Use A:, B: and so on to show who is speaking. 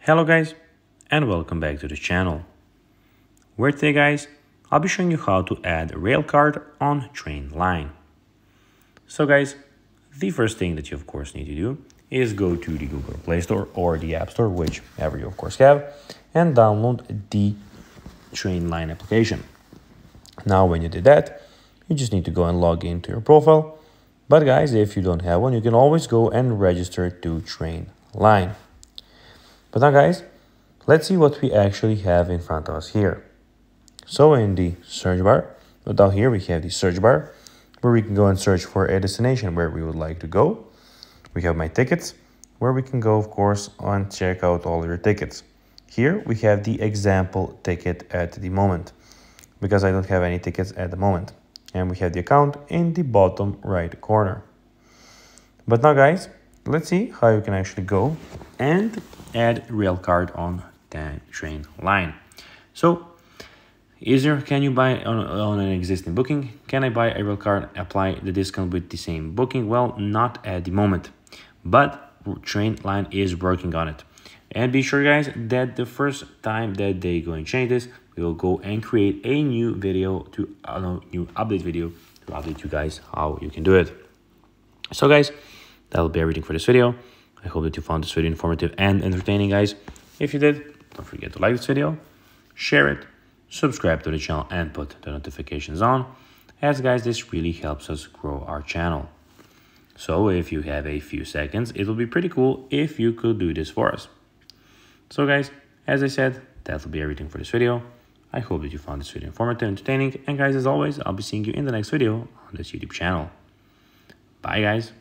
A: Hello guys, and welcome back to the channel, where today guys, I'll be showing you how to add a railcard on Trainline. So guys, the first thing that you of course need to do is go to the Google Play Store or the App Store, whichever you of course have, and download the Trainline application. Now when you did that, you just need to go and log into your profile. But guys, if you don't have one, you can always go and register to Trainline. But now guys, let's see what we actually have in front of us here. So in the search bar, down here we have the search bar where we can go and search for a destination where we would like to go. We have my tickets where we can go of course and check out all your tickets. Here we have the example ticket at the moment because I don't have any tickets at the moment. And we have the account in the bottom right corner. But now guys, let's see how you can actually go and add railcard on the Trainline. So, can you buy on an existing booking? Can I buy a railcard, apply the discount with the same booking? Well, not at the moment, but Trainline is working on it. And be sure guys that the first time that they go and change this, we will go and create a new video new update video to update you guys how you can do it. So guys, that'll be everything for this video. I hope that you found this video informative and entertaining, guys. If you did, don't forget to like this video, share it, subscribe to the channel, and put the notifications on, as guys, this really helps us grow our channel. So if you have a few seconds, it will be pretty cool if you could do this for us. So guys, as I said, that'll be everything for this video. I hope that you found this video informative and entertaining. And guys, as always, I'll be seeing you in the next video on this YouTube channel. Bye guys.